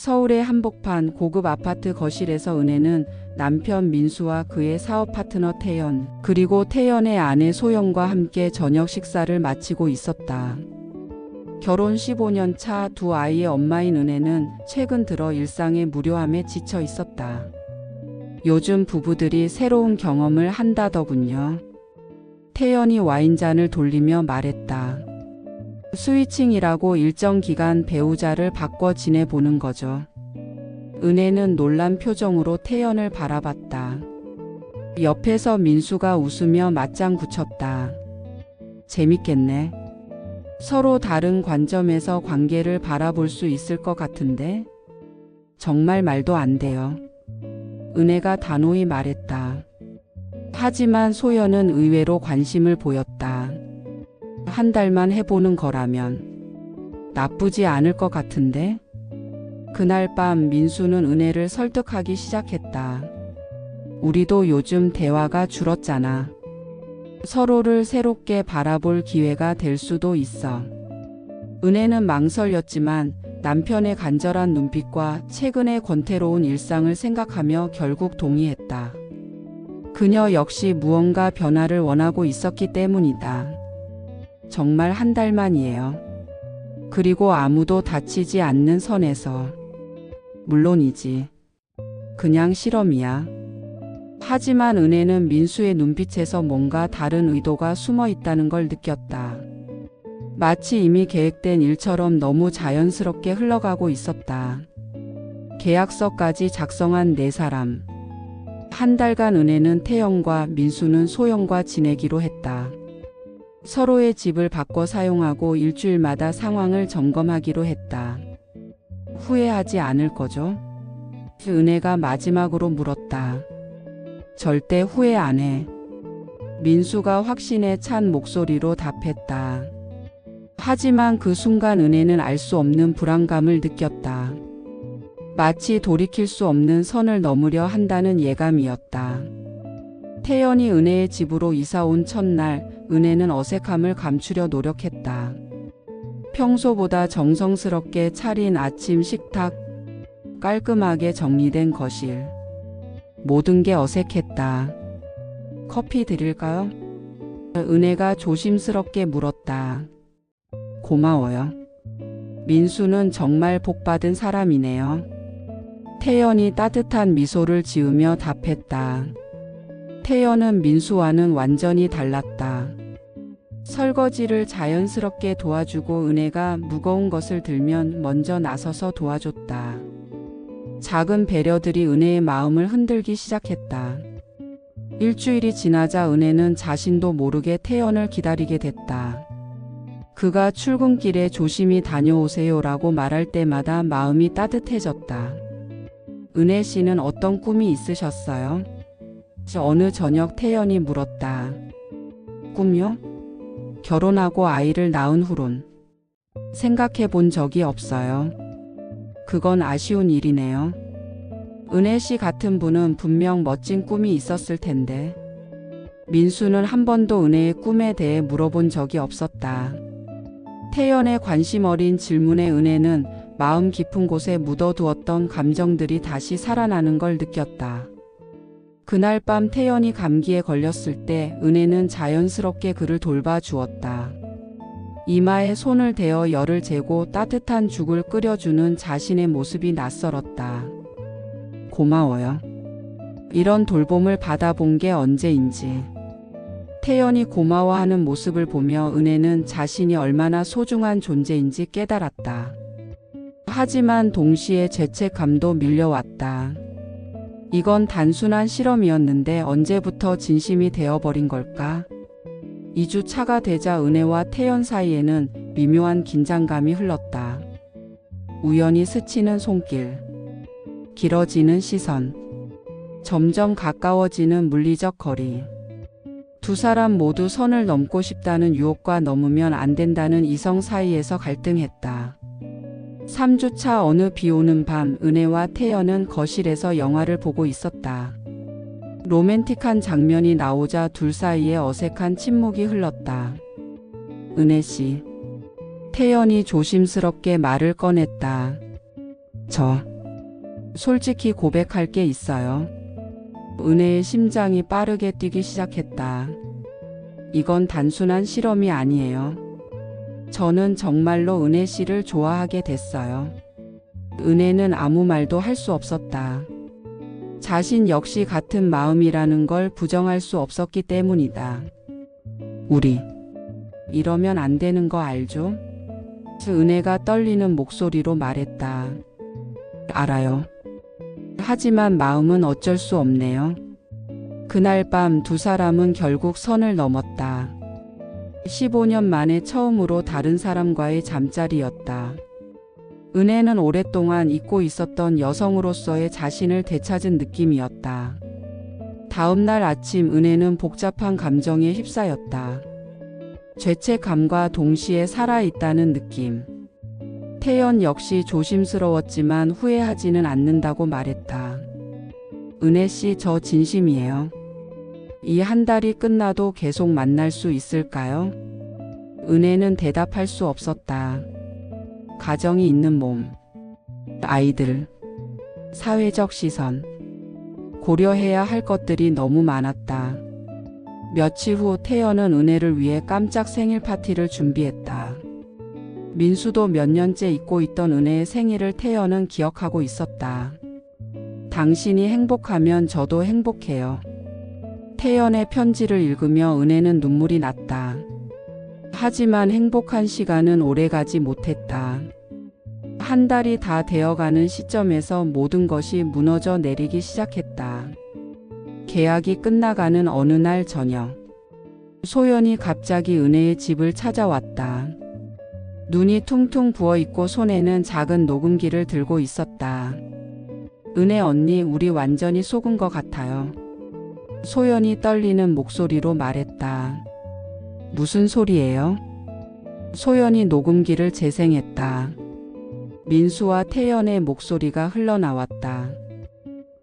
서울의 한복판 고급 아파트 거실에서 은혜는 남편 민수와 그의 사업 파트너 태연, 그리고 태연의 아내 소영과 함께 저녁 식사를 마치고 있었다. 결혼 15년 차 두 아이의 엄마인 은혜는 최근 들어 일상의 무료함에 지쳐 있었다. 요즘 부부들이 새로운 경험을 한다더군요. 태연이 와인잔을 돌리며 말했다. 스위칭이라고 일정 기간 배우자를 바꿔 지내보는 거죠. 은혜는 놀란 표정으로 태연을 바라봤다. 옆에서 민수가 웃으며 맞장 붙였다. 재밌겠네. 서로 다른 관점에서 관계를 바라볼 수 있을 것 같은데? 정말 말도 안 돼요. 은혜가 단호히 말했다. 하지만 소연은 의외로 관심을 보였다. 한 달만 해보는 거라면 나쁘지 않을 것 같은데? 그날 밤 민수는 은혜를 설득하기 시작했다. 우리도 요즘 대화가 줄었잖아. 서로를 새롭게 바라볼 기회가 될 수도 있어. 은혜는 망설였지만 남편의 간절한 눈빛과 최근의 권태로운 일상을 생각하며 결국 동의했다. 그녀 역시 무언가 변화를 원하고 있었기 때문이다. 정말 한 달만이에요. 그리고 아무도 다치지 않는 선에서. 물론이지. 그냥 실험이야. 하지만 은혜는 민수의 눈빛에서 뭔가 다른 의도가 숨어 있다는 걸 느꼈다. 마치 이미 계획된 일처럼 너무 자연스럽게 흘러가고 있었다. 계약서까지 작성한 네 사람. 한 달간 은혜는 태영과 민수는 소영과 지내기로 했다. 서로의 집을 바꿔 사용하고 일주일마다 상황을 점검하기로 했다. 후회하지 않을 거죠? 은혜가 마지막으로 물었다. 절대 후회 안 해. 민수가 확신에 찬 목소리로 답했다. 하지만 그 순간 은혜는 알 수 없는 불안감을 느꼈다. 마치 돌이킬 수 없는 선을 넘으려 한다는 예감이었다. 태연이 은혜의 집으로 이사온 첫날, 은혜는 어색함을 감추려 노력했다. 평소보다 정성스럽게 차린 아침 식탁, 깔끔하게 정리된 거실. 모든 게 어색했다. 커피 드릴까요? 은혜가 조심스럽게 물었다. 고마워요. 민수는 정말 복받은 사람이네요. 태연이 따뜻한 미소를 지으며 답했다. 태연은 민수와는 완전히 달랐다. 설거지를 자연스럽게 도와주고 은혜가 무거운 것을 들면 먼저 나서서 도와줬다. 작은 배려들이 은혜의 마음을 흔들기 시작했다. 일주일이 지나자 은혜는 자신도 모르게 태연을 기다리게 됐다. 그가 출근길에 조심히 다녀오세요라고 말할 때마다 마음이 따뜻해졌다. 은혜 씨는 어떤 꿈이 있으셨어요? 어느 저녁 태연이 물었다. 꿈요? 결혼하고 아이를 낳은 후론. 생각해 본 적이 없어요. 그건 아쉬운 일이네요. 은혜 씨 같은 분은 분명 멋진 꿈이 있었을 텐데. 민수는 한 번도 은혜의 꿈에 대해 물어본 적이 없었다. 태연의 관심 어린 질문에 은혜는 마음 깊은 곳에 묻어두었던 감정들이 다시 살아나는 걸 느꼈다. 그날 밤 태연이 감기에 걸렸을 때 은혜는 자연스럽게 그를 돌봐주었다. 이마에 손을 대어 열을 재고 따뜻한 죽을 끓여주는 자신의 모습이 낯설었다. 고마워요. 이런 돌봄을 받아본 게 언제인지. 태연이 고마워하는 모습을 보며 은혜는 자신이 얼마나 소중한 존재인지 깨달았다. 하지만 동시에 죄책감도 밀려왔다. 이건 단순한 실험이었는데 언제부터 진심이 되어버린 걸까? 2주 차가 되자 은혜와 태연 사이에는 미묘한 긴장감이 흘렀다. 우연히 스치는 손길, 길어지는 시선, 점점 가까워지는 물리적 거리. 두 사람 모두 선을 넘고 싶다는 유혹과 넘으면 안 된다는 이성 사이에서 갈등했다. 3주차 어느 비 오는 밤 은혜와 태연은 거실에서 영화를 보고 있었다. 로맨틱한 장면이 나오자 둘 사이에 어색한 침묵이 흘렀다. 은혜 씨. 태연이 조심스럽게 말을 꺼냈다. 저 솔직히 고백할 게 있어요. 은혜의 심장이 빠르게 뛰기 시작했다. 이건 단순한 실험이 아니에요. 저는 정말로 은혜 씨를 좋아하게 됐어요. 은혜는 아무 말도 할 수 없었다. 자신 역시 같은 마음이라는 걸 부정할 수 없었기 때문이다. 우리 이러면 안 되는 거 알죠? 은혜가 떨리는 목소리로 말했다. 알아요. 하지만 마음은 어쩔 수 없네요. 그날 밤 두 사람은 결국 선을 넘었다. 15년 만에 처음으로 다른 사람과의 잠자리였다. 은혜는 오랫동안 잊고 있었던 여성으로서의 자신을 되찾은 느낌이었다. 다음 날 아침 은혜는 복잡한 감정에 휩싸였다. 죄책감과 동시에 살아있다는 느낌. 태연 역시 조심스러웠지만 후회하지는 않는다고 말했다. 은혜 씨, 저 진심이에요. 이 한 달이 끝나도 계속 만날 수 있을까요? 은혜는 대답할 수 없었다. 가정이 있는 몸, 아이들, 사회적 시선, 고려해야 할 것들이 너무 많았다. 며칠 후 태연은 은혜를 위해 깜짝 생일 파티를 준비했다. 민수도 몇 년째 잊고 있던 은혜의 생일을 태연은 기억하고 있었다. 당신이 행복하면 저도 행복해요. 태연의 편지를 읽으며 은혜는 눈물이 났다. 하지만 행복한 시간은 오래가지 못했다. 한 달이 다 되어가는 시점에서 모든 것이 무너져 내리기 시작했다. 계약이 끝나가는 어느 날 저녁, 소연이 갑자기 은혜의 집을 찾아왔다. 눈이 퉁퉁 부어있고 손에는 작은 녹음기를 들고 있었다. 은혜 언니, 우리 완전히 속은 것 같아요. 소연이 떨리는 목소리로 말했다. 무슨 소리예요? 소연이 녹음기를 재생했다. 민수와 태연의 목소리가 흘러나왔다.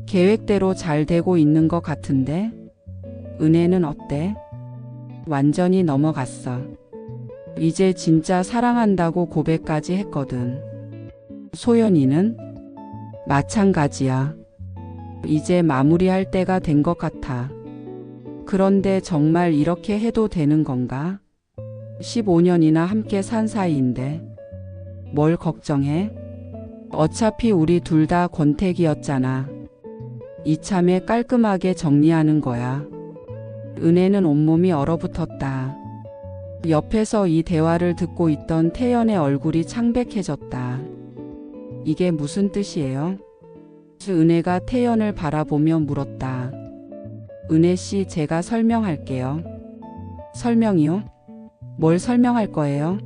계획대로 잘 되고 있는 것 같은데? 은혜는 어때? 완전히 넘어갔어. 이제 진짜 사랑한다고 고백까지 했거든. 소연이는? 마찬가지야. 이제 마무리할 때가 된 것 같아. 그런데 정말 이렇게 해도 되는 건가? 15년이나 함께 산 사이인데. 뭘 걱정해? 어차피 우리 둘 다 권태기였잖아. 이참에 깔끔하게 정리하는 거야. 은혜는 온몸이 얼어붙었다. 옆에서 이 대화를 듣고 있던 태연의 얼굴이 창백해졌다. 이게 무슨 뜻이에요? 은혜가 태연을 바라보며 물었다. 은혜 씨, 제가 설명할게요. 설명이요? 뭘 설명할 거예요?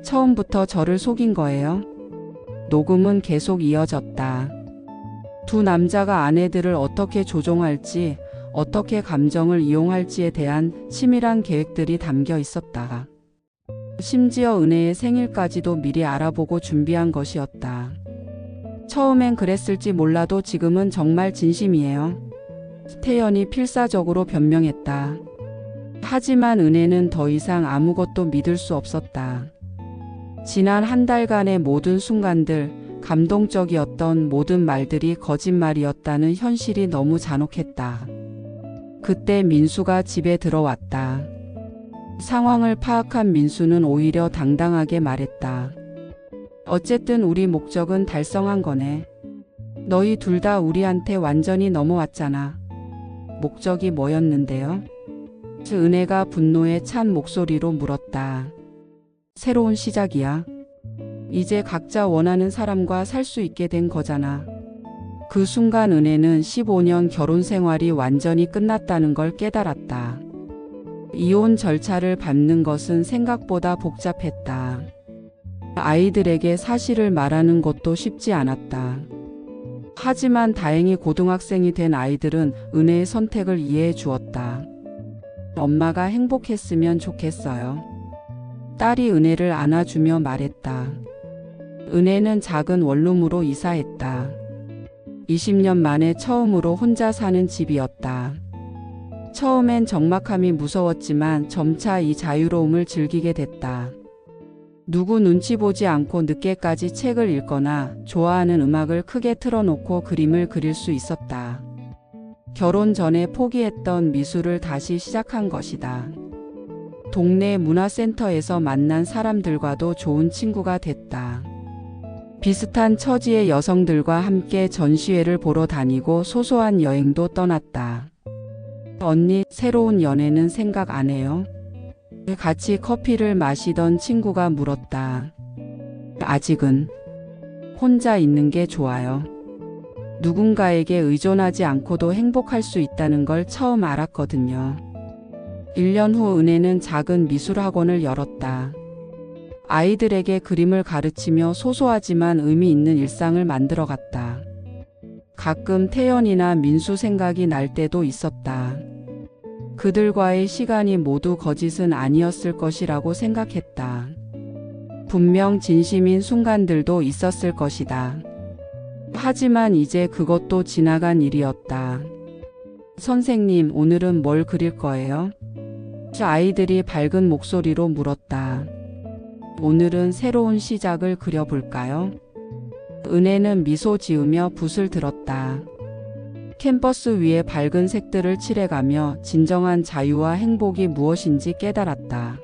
처음부터 저를 속인 거예요? 녹음은 계속 이어졌다. 두 남자가 아내들을 어떻게 조종할지, 어떻게 감정을 이용할지에 대한 치밀한 계획들이 담겨 있었다. 심지어 은혜의 생일까지도 미리 알아보고 준비한 것이었다. 처음엔 그랬을지 몰라도 지금은 정말 진심이에요. 태연이 필사적으로 변명했다. 하지만 은혜는 더 이상 아무것도 믿을 수 없었다. 지난 한 달간의 모든 순간들, 감동적이었던 모든 말들이 거짓말이었다는 현실이 너무 잔혹했다. 그때 민수가 집에 들어왔다. 상황을 파악한 민수는 오히려 당당하게 말했다. 어쨌든 우리 목적은 달성한 거네. 너희 둘 다 우리한테 완전히 넘어왔잖아. 목적이 뭐였는데요? 은혜가 분노에 찬 목소리로 물었다. 새로운 시작이야. 이제 각자 원하는 사람과 살 수 있게 된 거잖아. 그 순간 은혜는 15년 결혼 생활이 완전히 끝났다는 걸 깨달았다. 이혼 절차를 밟는 것은 생각보다 복잡했다. 아이들에게 사실을 말하는 것도 쉽지 않았다. 하지만 다행히 고등학생이 된 아이들은 은혜의 선택을 이해해 주었다. 엄마가 행복했으면 좋겠어요. 딸이 은혜를 안아주며 말했다. 은혜는 작은 원룸으로 이사했다. 20년 만에 처음으로 혼자 사는 집이었다. 처음엔 적막함이 무서웠지만 점차 이 자유로움을 즐기게 됐다. 누구 눈치 보지 않고 늦게까지 책을 읽거나 좋아하는 음악을 크게 틀어놓고 그림을 그릴 수 있었다. 결혼 전에 포기했던 미술을 다시 시작한 것이다. 동네 문화센터에서 만난 사람들과도 좋은 친구가 됐다. 비슷한 처지의 여성들과 함께 전시회를 보러 다니고 소소한 여행도 떠났다. 언니, 새로운 연애는 생각 안 해요? 같이 커피를 마시던 친구가 물었다. 아직은 혼자 있는 게 좋아요. 누군가에게 의존하지 않고도 행복할 수 있다는 걸 처음 알았거든요. 1년 후 은혜는 작은 미술학원을 열었다. 아이들에게 그림을 가르치며 소소하지만 의미 있는 일상을 만들어갔다. 가끔 태연이나 민수 생각이 날 때도 있었다. 그들과의 시간이 모두 거짓은 아니었을 것이라고 생각했다. 분명 진심인 순간들도 있었을 것이다. 하지만 이제 그것도 지나간 일이었다. 선생님, 오늘은 뭘 그릴 거예요? 아이들이 밝은 목소리로 물었다. 오늘은 새로운 시작을 그려볼까요? 은혜는 미소 지으며 붓을 들었다. 캔버스 위에 밝은 색들을 칠해가며 진정한 자유와 행복이 무엇인지 깨달았다.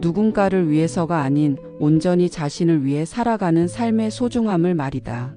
누군가를 위해서가 아닌 온전히 자신을 위해 살아가는 삶의 소중함을 말이다.